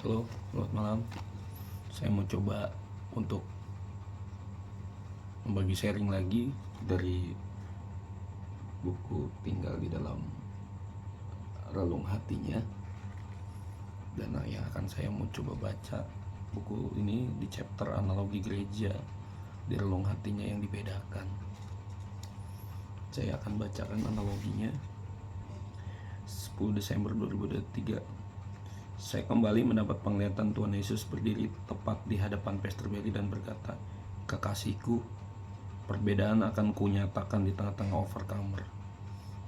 Halo, selamat malam. Saya mau coba untuk membagi sharing lagi dari buku Tinggal di Dalam Relung Hatinya. Dan yang akan saya mau coba baca buku ini di chapter analogi gereja di relung hatinya yang dibedakan. Saya akan bacakan analoginya. 10 Desember 2023. Saya kembali mendapat penglihatan Tuhan Yesus berdiri tepat di hadapan Pastor Berry dan berkata, "Kekasihku, perbedaan akan kunyatakan di tengah-tengah overcomer,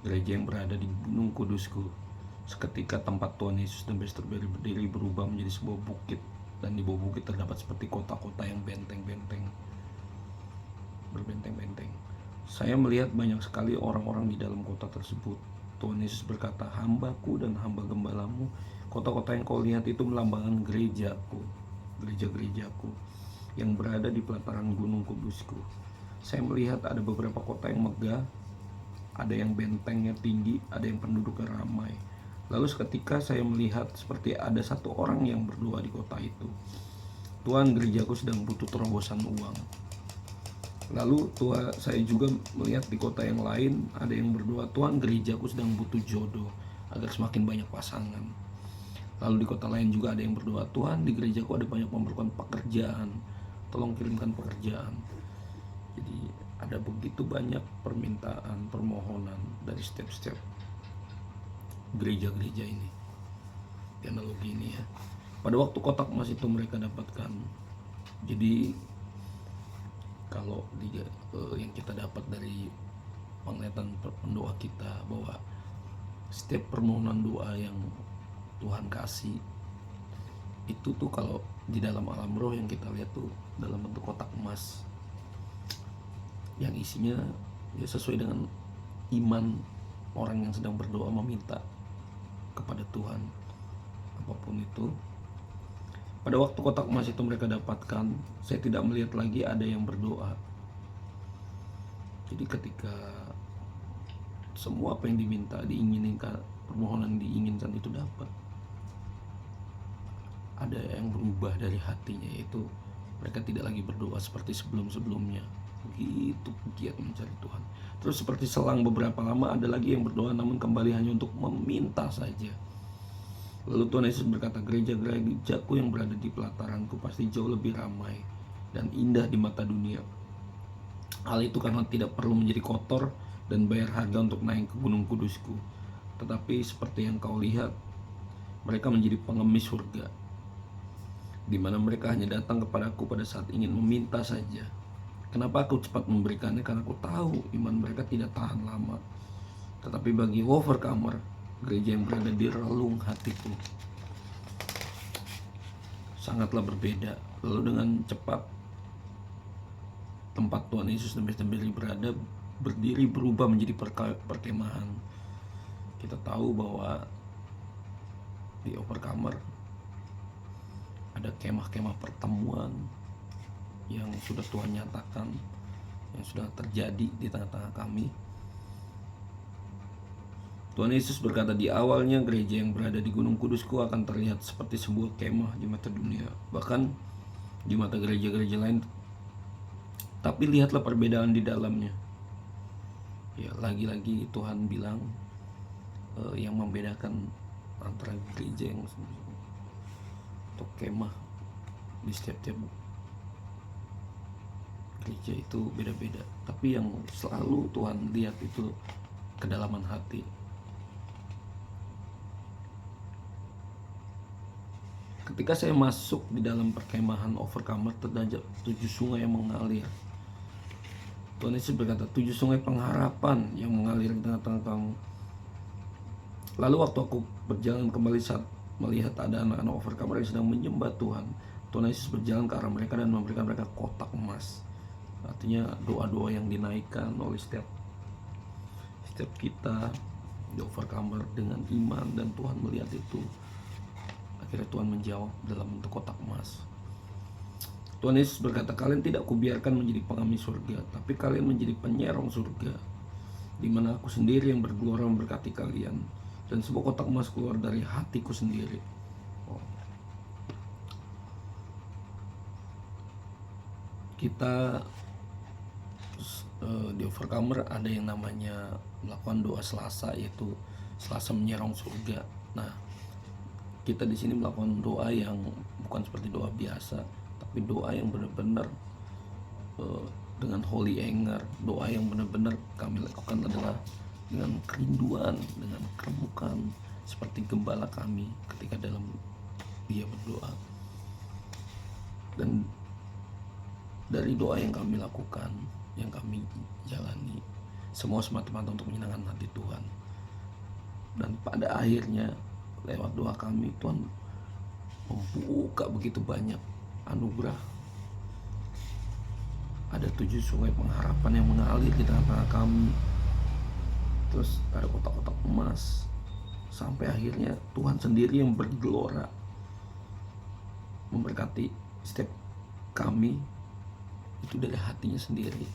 gereja yang berada di Gunung Kudusku." Seketika tempat Tuhan Yesus dan Pastor Berry berdiri berubah menjadi sebuah bukit, dan di bawah bukit terdapat seperti kota-kota yang berbenteng-benteng. Saya melihat banyak sekali orang-orang di dalam kota tersebut. Tuhan Yesus berkata, "Hambaku dan hamba gembalamu, kota-kota yang kau lihat itu melambangkan gerejaku, gereja-gerejaku yang berada di pelataran Gunung Kudusku." Saya melihat ada beberapa kota yang megah, ada yang bentengnya tinggi, ada yang penduduknya ramai. Lalu seketika saya melihat seperti ada satu orang yang berdoa di kota itu, "Tuhan, gerejaku sedang butuh terobosan uang." Lalu saya juga melihat di kota yang lain ada yang berdoa, "Tuhan, gerejaku sedang butuh jodoh agar semakin banyak pasangan." Lalu di kota lain juga ada yang berdoa, "Tuhan, di gerejaku ada banyak memerlukan pekerjaan, tolong kirimkan pekerjaan." Jadi ada begitu banyak permintaan, permohonan dari setiap gereja-gereja ini. Di analogi ini ya. Pada waktu kotak emas itu mereka dapatkan. Jadi kalau yang kita dapat dari penglihatan pendoa kita, bahwa setiap permohonan doa yang Tuhan kasih itu tuh kalau di dalam alam roh yang kita lihat tuh dalam bentuk kotak emas yang isinya ya sesuai dengan iman orang yang sedang berdoa meminta kepada Tuhan apapun itu. Pada waktu kotak emas itu mereka dapatkan, saya tidak melihat lagi ada yang berdoa. Jadi ketika semua apa yang diminta, diinginkan, permohonan diinginkan itu dapat, ada yang berubah dari hatinya, yaitu mereka tidak lagi berdoa seperti sebelum-sebelumnya. Begitu giat mencari Tuhan. Terus seperti selang beberapa lama ada lagi yang berdoa namun kembali hanya untuk meminta saja. Lalu Tuhan Yesus berkata, "Gereja-gerejaku yang berada di pelataranku pasti jauh lebih ramai dan indah di mata dunia. Hal itu karena tidak perlu menjadi kotor dan bayar harga untuk naik ke Gunung Kudusku. Tetapi seperti yang kau lihat, mereka menjadi pengemis surga, di mana mereka hanya datang kepadaku pada saat ingin meminta saja. Kenapa aku cepat memberikannya? Karena aku tahu iman mereka tidak tahan lama. Tetapi bagi overcomer, gereja yang berada di relung hatiku, sangatlah berbeda." Lalu dengan cepat tempat Tuhan Yesus dan Pastor Berry berdiri berubah menjadi perkemahan. Kita tahu bahwa di overcomer ada kemah-kemah pertemuan yang sudah Tuhan nyatakan, yang sudah terjadi di tengah-tengah kami. Tuhan Yesus berkata, "Di awalnya gereja yang berada di Gunung Kudusku akan terlihat seperti sebuah kemah di mata dunia, bahkan di mata gereja-gereja lain. Tapi lihatlah perbedaan di dalamnya." Ya, lagi-lagi Tuhan bilang yang membedakan antara gereja yang atau kemah di setiap gereja itu beda-beda. Tapi yang selalu Tuhan lihat itu kedalaman hati. Ketika saya masuk di dalam perkemahan overcomer, terdapat 7 sungai yang mengalir. Tuhan Yesus berkata, 7 sungai pengharapan yang mengalir di tengah-tengah kamu. Lalu waktu aku berjalan kembali saat melihat ada anak-anak overcomer yang sedang menyembah Tuhan, Tuhan Yesus berjalan ke arah mereka dan memberikan mereka kotak emas. Artinya doa-doa yang dinaikkan oleh setiap kita di overcomer dengan iman, dan Tuhan melihat itu. Akhirnya Tuhan menjawab dalam bentuk kotak emas. Tuhan Yesus berkata, "Kalian tidak kubiarkan menjadi pengemis surga, tapi kalian menjadi penyerong surga, di mana aku sendiri yang bergelora memberkati kalian, dan sebuah kotak emas keluar dari hatiku sendiri." Oh. kita di Overcomer ada yang namanya melakukan doa Selasa, yaitu Selasa menyerong surga. Nah, kita di sini melakukan doa yang bukan seperti doa biasa, tapi doa yang benar-benar dengan holy anger. Doa yang benar-benar kami lakukan adalah dengan kerinduan, dengan keremukan, seperti gembala kami ketika dalam dia berdoa. Dan dari doa yang kami lakukan, yang kami jalani, semua semata-mata untuk menyenangkan hati Tuhan. Dan pada akhirnya lewat doa kami, Tuhan membuka begitu banyak anugerah. Ada 7 sungai pengharapan yang mengalir di tengah-tengah kami. Terus ada kotak-kotak emas. Sampai akhirnya Tuhan sendiri yang bergelora memberkati setiap kami itu dari hatinya sendiri.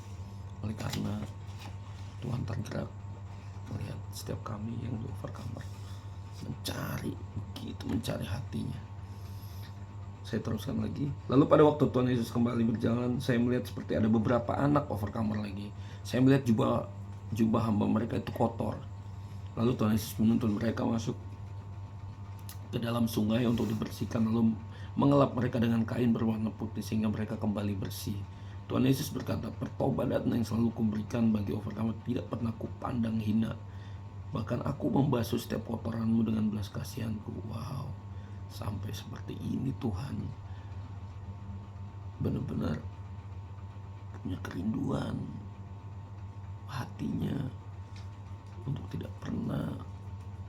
Oleh karena Tuhan tergerak melihat setiap kami yang di Overcomer mencari hatinya. Saya teruskan lagi. Lalu pada waktu Tuhan Yesus kembali berjalan, saya melihat seperti ada beberapa anak Overcomer lagi. Saya melihat jubah hamba mereka itu kotor. Lalu Tuhan Yesus menuntun mereka masuk ke dalam sungai untuk dibersihkan, lalu mengelap mereka dengan kain berwarna putih sehingga mereka kembali bersih. Tuhan Yesus berkata, pertobatan yang selalu kuberikan bagi Overcomer tidak pernah kupandang hina. Bahkan aku membasuh setiap kotoranmu dengan belas kasihanku. Wow, sampai seperti ini Tuhan benar-benar punya kerinduan hatinya untuk tidak pernah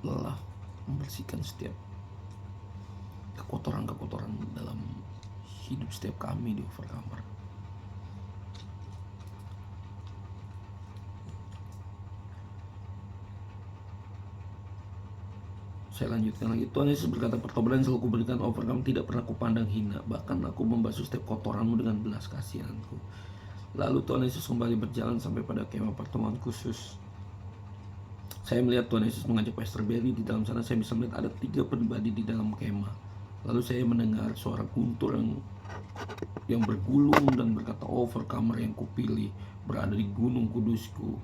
lelah membersihkan setiap kekotoran-kekotoran dalam hidup setiap kami di Overcomer. Saya lanjutkan lagi. Tuhan Yesus berkata, pertobatan yang selalu kuberikan Overcomer tidak pernah kupandang hina. Bahkan aku membasuh setiap kotoranmu dengan belas kasihanku. Lalu Tuhan Yesus kembali berjalan sampai pada kemah pertemuan khusus. Saya melihat Tuhan Yesus mengajak Pastor Barry. Di dalam sana saya bisa melihat ada 3 pribadi di dalam kemah. Lalu saya mendengar suara guntur yang bergulung dan berkata, Overcomer yang kupilih berada di gunung kudusku,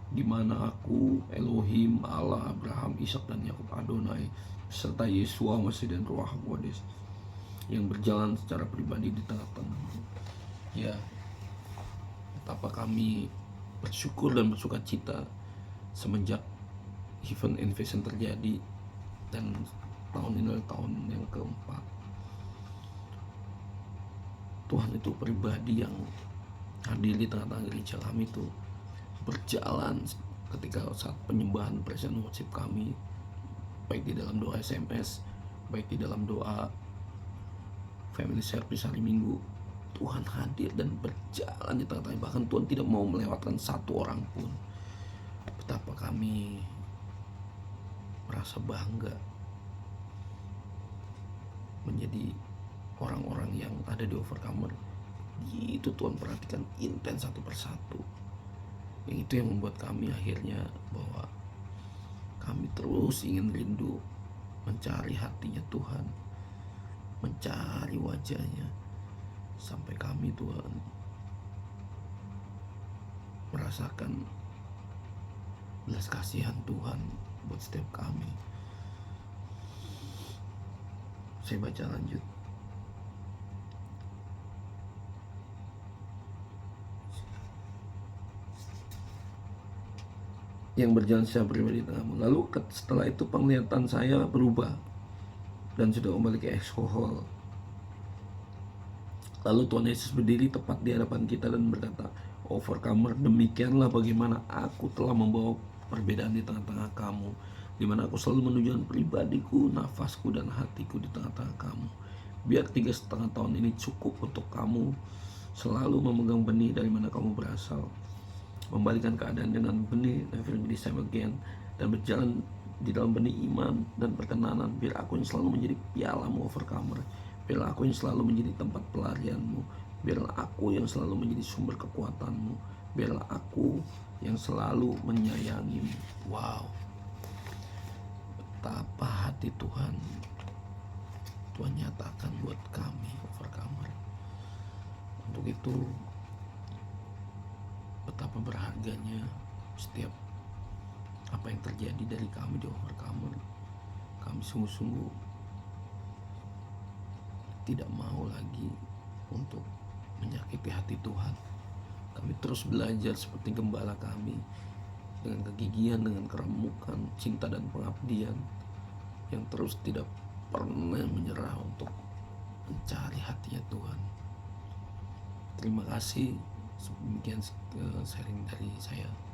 di mana aku, Elohim, Allah, Abraham, Ishak dan Yakub Adonai, serta Yesua Masih dan Ruach HaKodes yang berjalan secara pribadi di tengah-tengah. Ya, betapa kami bersyukur dan bersuka cita semenjak event Invasion terjadi, dan tahun ini adalah tahun yang keempat. Tuhan itu pribadi yang hadir di tengah-tengah gereja kami itu berjalan ketika saat penyembahan praise and worship kami, baik di dalam doa SMS, baik di dalam doa family service hari Minggu. Tuhan hadir dan berjalan di tengah-tengah. Bahkan Tuhan tidak mau melewatkan satu orang pun. Betapa kami merasa bangga menjadi orang-orang yang ada di Overcomer. Itu Tuhan perhatikan intens satu persatu. Yang itu yang membuat kami akhirnya bahwa kami terus ingin rindu mencari hatinya Tuhan, mencari wajahnya, sampai kami Tuhan merasakan belas kasihan Tuhan buat setiap kami. Saya baca lanjut. Yang berjalan secara pribadi tengahmu. Lalu setelah itu penglihatan saya berubah dan sudah kembali ke Expo Hall. Lalu Tuhan Yesus berdiri tepat di hadapan kita dan berkata, Overcomer, demikianlah bagaimana aku telah membawa perbedaan di tengah-tengah kamu, di mana aku selalu menunjukkan pribadiku, nafasku, dan hatiku di tengah-tengah kamu. Biar 3,5 tahun ini cukup untuk kamu selalu memegang benih dari mana kamu berasal, membalikan keadaan dengan benih never be the same again, dan berjalan di dalam benih iman dan perkenanan. Biar aku yang selalu menjadi pialamu Overcomer, biar aku yang selalu menjadi tempat pelarianmu, biarlah aku yang selalu menjadi sumber kekuatanmu, biarlah aku yang selalu menyayangimu. Wow, betapa hati Tuhan nyatakan buat kami Overcomer. Untuk itu berharganya setiap apa yang terjadi dari kami di Overcomer. Kami sungguh-sungguh tidak mau lagi untuk menyakiti hati Tuhan. Kami terus belajar seperti gembala kami, dengan kegigihan, dengan keremukan, cinta dan pengabdian, yang terus tidak pernah menyerah untuk mencari hatinya Tuhan. Terima kasih. Demikian sharing dari saya.